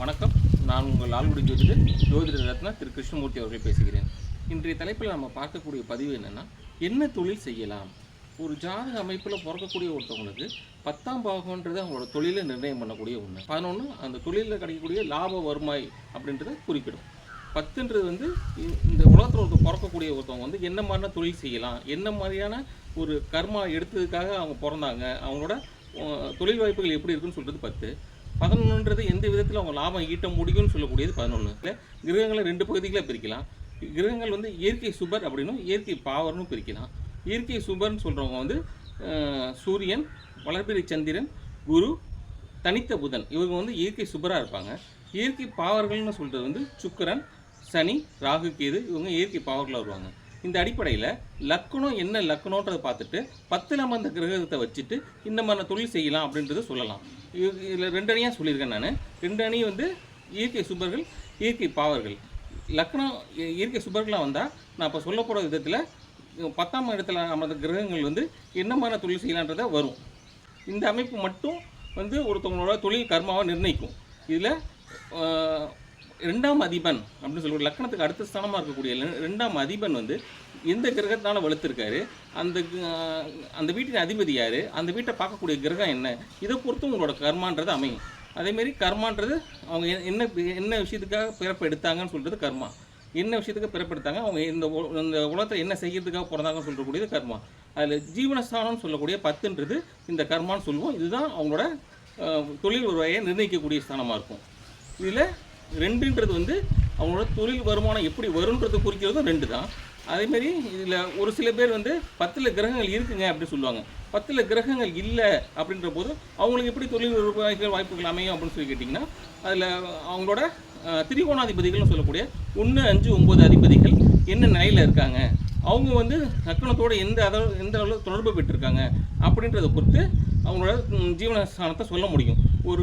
வணக்கம். நான் உங்கள் ஆள்குடி ஜோதிட ரத்னா திரு கிருஷ்ணமூர்த்தி அவர்கள் பேசுகிறேன். இன்றைய தலைப்பில் நம்ம பார்க்கக்கூடிய பதிவு என்னென்னா, என்ன தொழில் செய்யலாம்? ஒரு ஜாதக அமைப்பில் பிறக்கக்கூடிய ஒருத்தவங்களுக்கு 10ஆம் பாகம்ன்றது அவங்களோட தொழிலை நிர்ணயம் பண்ணக்கூடிய ஒன்று. 11 அந்த தொழிலில் கிடைக்கக்கூடிய லாப வருமாய் அப்படின்றத குறிப்பிடும். 10ன்றது இந்த உலகத்தில் பிறக்கக்கூடிய ஒருத்தவங்க என்ன மாதிரியான தொழில் செய்யலாம், என்ன மாதிரியான ஒரு கர்மா எடுத்ததுக்காக அவங்க பிறந்தாங்க, அவங்களோட தொழில் வாய்ப்புகள் எப்படி இருக்குன்னு சொல்கிறது 10. 11ன்றது எந்த விதத்தில் அவங்க லாபம் ஈட்ட முடியும்னு சொல்லக்கூடியது 11. கிரகங்களை 2 பகுதிகளை பிரிக்கலாம். கிரகங்கள் இயற்கை சுபர் அப்படின்னும் இயற்கை பாவர்னு பிரிக்கலாம். இயற்கை சுபர்னு சொல்கிறவங்க சூரியன், வளர்பிறை சந்திரன், குரு, தனித்த புதன், இவங்க இயற்கை சுபராக இருப்பாங்க. இயற்கை பாவர்கள்னு சொல்கிறது சுக்கிரன், சனி, ராகு, கேது, இவங்க இயற்கை பாவர்களாக வருவாங்க. இந்த அடிப்படையில் லக்கணம் என்ன லக்கணன்றதை பார்த்துட்டு 10ல் அந்த கிரகத்தை வச்சுட்டு இந்த மாதிரி தொழில் செய்யலாம் அப்படின்றத சொல்லலாம். இதில் 2 அணியாக சொல்லியிருக்கேன் நான். 2 அணி இயற்கை சுபர்கள், இயற்கை பாவர்கள். லக்னம் இயற்கை சுபர்களாக வந்தால் நான் இப்போ சொல்ல போகிற விதத்தில் 10ஆம் இடத்துல அமர்ந்த கிரகங்கள் என்ன மாதிரி தொழில் செய்யலான்றதை வரும். இந்த அமைப்பு மட்டும் ஒருத்தவங்களோட தொழில் கர்மாவை நிர்ணயிக்கும். இதில் 2ஆம் அதிபன் அப்படின்னு சொல்லுவோம். லக்னத்துக்கு அடுத்த ஸ்தானமாக இருக்கக்கூடிய 2ஆம் அதிபன் எந்த கிரகத்தினால வலுத்திருக்காரு, அந்த வீட்டின் அதிபதி யார், அந்த வீட்டை பார்க்கக்கூடிய கிரகம் என்ன, இதை பொறுத்து உங்களோட கர்மான்றது அமையும். அதேமாரி கர்மான்றது அவங்க என்ன விஷயத்துக்காக பிறப்பு எடுத்தாங்கன்னு சொல்கிறது கர்மா. என்ன விஷயத்துக்காக பிறப்பெடுத்தாங்க, அவங்க இந்த உலகத்தில் என்ன செய்கிறதுக்காக பிறந்தாங்கன்னு சொல்லக்கூடியது கர்மா. அதில் ஜீவனஸ்தானம்னு சொல்லக்கூடிய 10ன்றது இந்த கர்மான்னு சொல்லுவோம். இதுதான் அவங்களோட தொழில் வருவாயை நிர்ணயிக்கக்கூடிய ஸ்தானமாக இருக்கும். இதில் 2ன்றது அவங்களோட தொழில் வருமானம் எப்படி வரும்ன்றது குறிக்கிறதும் 2 தான். அதேமாரி இதில் ஒரு சில பேர் 10ல் கிரகங்கள் இருக்குங்க அப்படின்னு சொல்லுவாங்க. 10ல் கிரகங்கள் இல்லை அப்படின்ற போது அவங்களுக்கு எப்படி தொழில் வாய்ப்புகள் அமையும் அப்படின்னு சொல்லி கேட்டிங்கன்னா, அதில் அவங்களோட திரிகோணாதிபதிகள்னு சொல்லக்கூடிய 1, 5, 9 அதிபதிகள் என்ன நிலையில் இருக்காங்க, அவங்க லக்னத்தோடு எந்த அளவு தொடர்பு பெற்றிருக்காங்க அப்படின்றத பொறுத்து அவங்களோட ஜீவனஸ்தானத்தை சொல்ல முடியும். ஒரு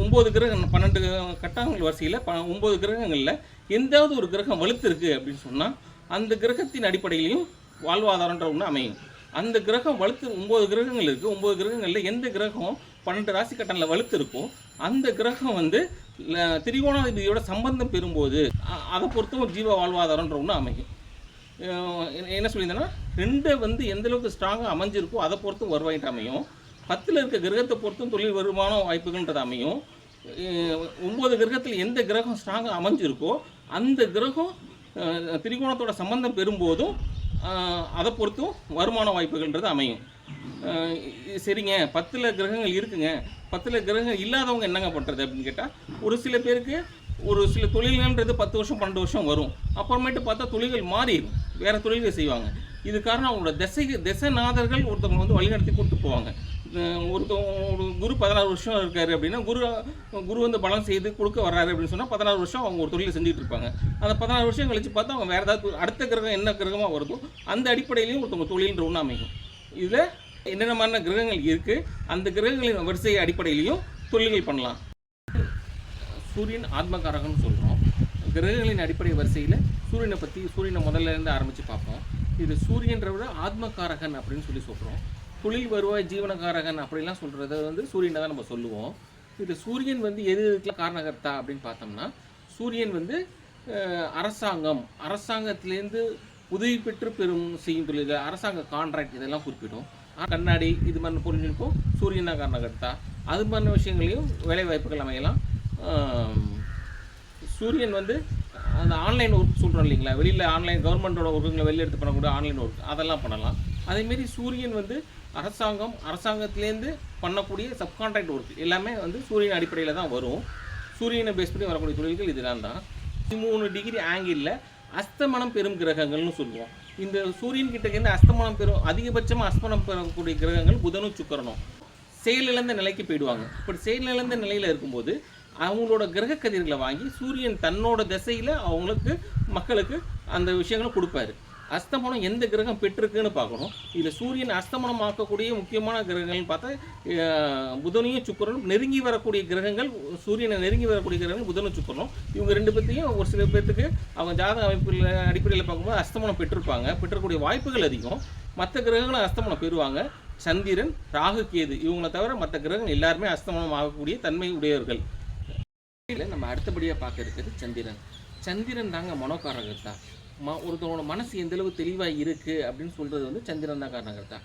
9 கிரகம் 12 கட்டாங்கள் வரிசையில் 9 கிரகங்களில் எந்தாவது ஒரு கிரகம் வலுத்திருக்கு அப்படின்னு சொன்னால் அந்த கிரகத்தின் அடிப்படையிலையும் வாழ்வாதாரன்ற ஒன்று அமையும். அந்த கிரகம் வலுத்து 9 கிரகங்கள் இருக்குது. 9 கிரகங்களில் எந்த கிரகம் 12 ராசி கட்டணில் வலுத்து இருக்கோ அந்த கிரகம் திரிகோணாதிபதியோட சம்பந்தம் பெறும்போது அதை பொறுத்தும் ஒரு ஜீவ வாழ்வாதாரன்ற ஒன்று அமையும். என்ன சொல்லியிருந்தேன்னா 2 எந்த அளவுக்கு ஸ்ட்ராங்காக அமைஞ்சிருக்கோ அதை பொறுத்தும் வருவாயிட்டு அமையும். 10ல் இருக்க கிரகத்தை பொறுத்தும் தொழில் வருமான வாய்ப்புகள்ன்றது அமையும். 9 கிரகத்தில் எந்த கிரகம் ஸ்ட்ராங்காக அமைஞ்சிருக்கோ அந்த கிரகம் திரிகோணத்தோட சம்பந்தம் பெறும்போதும் அதை பொறுத்தும் வருமான வாய்ப்புகள்ன்றது அமையும். சரிங்க, 10ல் கிரகங்கள் இருக்குங்க, 10ல் கிரகங்கள் இல்லாதவங்க என்னங்க பண்ணுறது அப்படின்னு கேட்டால், ஒரு சில பேருக்கு ஒரு சில தொழில்கள்ன்றது 10 வருஷம் 12 வருஷம் வரும். அப்புறமேட்டு பார்த்தா தொழில்கள் மாறிடும், வேறு தொழில்கள் செய்வாங்க. இது காரணம் அவங்களோட திசைநாதர்கள் ஒருத்தவங்க வழிநடத்தி கூப்பிட்டு போவாங்க. ஒரு குரு 16 வருஷம் இருக்காரு அப்படின்னா குரு பலம் செய்து கொடுக்க வர்றாரு அப்படின்னு சொன்னால் 16 வருஷம் அவங்க ஒரு தொழிலை செஞ்சுட்டு இருப்பாங்க. அந்த 16 வருஷம் கழிச்சு பார்த்தா அவங்க வேறு ஏதாவது அடுத்த கிரகம் என்ன கிரகமாக வருதோ அந்த அடிப்படையிலையும் ஒருத்தவங்க தொழில்ன்ற ஒன்று அமையும். இதில் என்னென்ன மாதிரியான கிரகங்கள் இருக்குது, அந்த கிரகங்களின் வரிசை அடிப்படையிலையும் தொழில்கள் பண்ணலாம். சூரியன் ஆத்மகாரகன்னு சொல்கிறோம். கிரகங்களின் அடிப்படை வரிசையில் சூரியனை முதல்ல இருந்து ஆரம்பித்து பார்ப்போம். இது சூரியன்றவிட ஆத்மகாரகன் அப்படின்னு சொல்லி சொல்கிறோம். தொழில் வருவாய் ஜீவனகாரகன் அப்படிலாம் சொல்கிறது சூரியனை தான் நம்ம சொல்லுவோம். இது சூரியன் எதுக்கெல்லாம் காரணகர்த்தா அப்படின்னு பார்த்தோம்னா, சூரியன் அரசாங்கத்திலேருந்து உதவி பெற்று செய்யும் தொழில்கள், அரசாங்க கான்ட்ராக்ட் இதெல்லாம் குறிப்பிடும். கண்ணாடி இது மாதிரி புரிஞ்சுருக்கும் சூரியன் தான் காரணகர்த்தா. அது மாதிரி விஷயங்களையும் வேலை வாய்ப்புகள் அமையலாம். சூரியன் அந்த ஆன்லைன் ஒர்க் சொல்கிறோம் இல்லைங்களா, வெளியில் ஆன்லைன் கவர்மெண்ட்டோட ஒர்க்குங்களை வெளியே எடுத்து பண்ணக்கூடிய ஆன்லைன் ஒர்க் அதெல்லாம் பண்ணலாம். அதேமாரி சூரியன் அரசாங்கத்திலேருந்து பண்ணக்கூடிய சப்கான்ட்ராக்ட் ஒர்க் எல்லாமே சூரியன் அடிப்படையில் தான் வரும். சூரியனை பேஸ் பண்ணி வரக்கூடிய தொழில்கள் இதெல்லாம் தான். 13 டிகிரி ஆங்கிளில் அஸ்தமனம் பெறும் கிரகங்கள்னு சொல்லுவோம். இந்த சூரியன் கிட்டேருந்து அதிகபட்சமாக அஸ்தமனம் பெறக்கூடிய கிரகங்கள் புதனும் சுக்கிரனும் செயலிழந்த நிலைக்கு போயிடுவாங்க. இப்படி செயலிழந்த நிலையில் இருக்கும்போது அவங்களோட கிரக கதிர்களை வாங்கி சூரியன் தன்னோட திசையில் மக்களுக்கு அந்த விஷயங்களை கொடுப்பாரு. அஸ்தமனம் எந்த கிரகம் பெற்றிருக்குன்னு பார்க்கணும். இதில் சூரியன் அஸ்தமனம் ஆக்கக்கூடிய முக்கியமான கிரகங்கள்னு பார்த்தா புதனையும் சுக்கிரனும் நெருங்கி வரக்கூடிய கிரகங்கள், சூரியனை நெருங்கி வரக்கூடிய கிரகங்கள் புதனும் சுக்கிரனும். இவங்க 2 பேர்த்தையும் ஒரு சில பேர்த்துக்கு அவங்க ஜாதக அமைப்பில் அடிப்படையில் பார்க்கும்போது அஸ்தமனம் பெற்றக்கூடிய வாய்ப்புகள் அதிகம். மற்ற கிரகங்களும் அஸ்தமனம் பெறுவாங்க. சந்திரன், ராகு, கேது இவங்களை தவிர மற்ற கிரகங்கள் எல்லாருமே அஸ்தமனம் ஆகக்கூடிய தன்மை உடையவர்கள். இல்லை நம்ம அடுத்தபடியாக பார்க்க இருக்கிறது சந்திரன். சந்திரன் தாங்க மனோகாரகர்த்தா. ஒருத்தவனோட மனசு எந்தளவு தெளிவாக இருக்குது அப்படின்னு சொல்கிறது வந்து சந்திரன் தான் காரணகர்த்தா.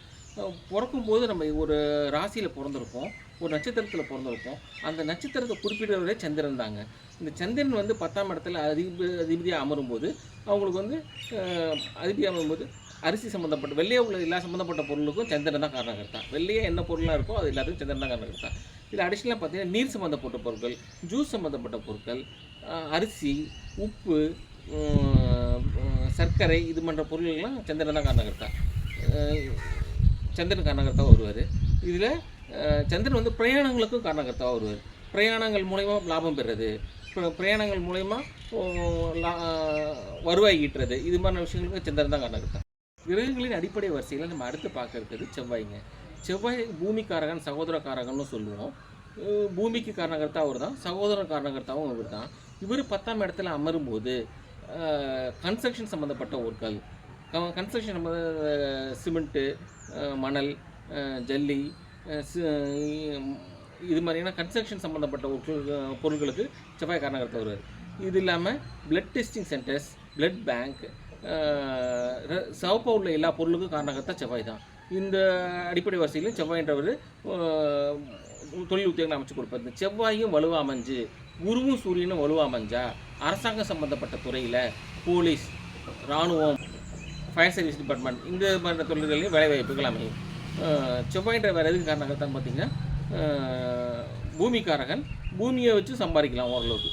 பிறக்கும்போது நம்ம ஒரு ராசியில் பிறந்திருப்போம், ஒரு நட்சத்திரத்தில் பிறந்திருப்போம். அந்த நட்சத்திரத்தை குறிப்பிடுறவரே சந்திரன் தாங்க. இந்த சந்திரன் வந்து 10ஆம் இடத்துல அதிபதியாக அமரும்போது அவங்களுக்கு வந்து அதிபதியாக அமரும்போது அரிசி சம்மந்தப்பட்ட வெள்ளையாக உள்ள எல்லா சம்மந்தப்பட்ட பொருளுக்கும் சந்திரன் தான் காரணகர்த்தா. வெள்ளையாக என்ன பொருளாக இருக்கோ அது எல்லாத்துக்கும் சந்திரன் தான் காரணகர்த்தா. இதில் அடிஷ்னலாக பார்த்தீங்கன்னா நீர் சம்மந்தப்பட்ட பொருட்கள், ஜூஸ் சம்மந்தப்பட்ட பொருட்கள், அரிசி, உப்பு, சர்க்கரை இது போன்ற பொருள்கள்லாம் சந்திரன் தான் காரணகர்த்தா. சந்திரன் காரணகர்த்தாவாக வருவார். இதில் சந்திரன் வந்து பிரயாணங்களுக்கும் காரணகர்த்தாவாக வருவார். பிரயாணங்கள் மூலயமா லாபம் பெறுறது, பிரயாணங்கள் மூலயமா வருவாய் ஈட்டுறது, இது மாதிரி விஷயங்களுக்கு சந்திரன் தான் காரணகர்த்தா. கிரகங்களின் அடிப்படை வரிசையில் நம்ம அடுத்து பார்க்க இருக்கிறது செவ்வாய்ங்க. செவ்வாய் பூமிக்காரகன், சகோதரக்காரகன்னு சொல்லுவோம். பூமிக்கு காரணகர்த்தா அவர் தான், சகோதர காரணகர்த்தாவும் அவர் தான். இவர் 10ஆம் இடத்துல அமரும்போது கன்ஸ்ட்ரக்ஷன் சம்மந்தப்பட்ட பொருட்கள், கன்ஸ்ட்ரக்ஷன் சிமெண்ட்டு, மணல், ஜல்லி, இது மாதிரியான கன்ஸ்ட்ரக்ஷன் சம்மந்தப்பட்ட பொருட்களுக்கு செவ்வாய் காரணகர்த்தா வருவார். இது இல்லாமல் blood testing centres, blood bank, சிவப்பாக உள்ள எல்லா பொருளுக்கும் காரணகர்த்தா செவ்வாய் தான். இந்த அடிப்படை வரிசையிலும் செவ்வாய்ன்றவர் தொழில் உத்தியோகம் அமைச்சு கொடுப்பார். இந்த செவ்வாயும் வலுவாக அமைஞ்சு குருவும் சூரியனும் வலுவாக அமைஞ்சா அரசாங்கம் சம்மந்தப்பட்ட துறையில் போலீஸ், இராணுவம், ஃபயர் சர்வீஸ் டிபார்ட்மெண்ட் இந்த மாதிரி தொழில்களையும் வேலைவாய்ப்புகள் அமையும். செவ்வாய்ன்ற வேறு எதுக்கு காரணகர்த்தான்னு பார்த்தீங்கன்னா பூமிக்காரகன், பூமியை வச்சு சம்பாதிக்கலாம் ஓரளவுக்கு.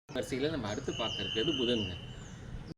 வரிசையில் நம்ம அடுத்து பார்க்க இருக்கிறது புதனுங்க.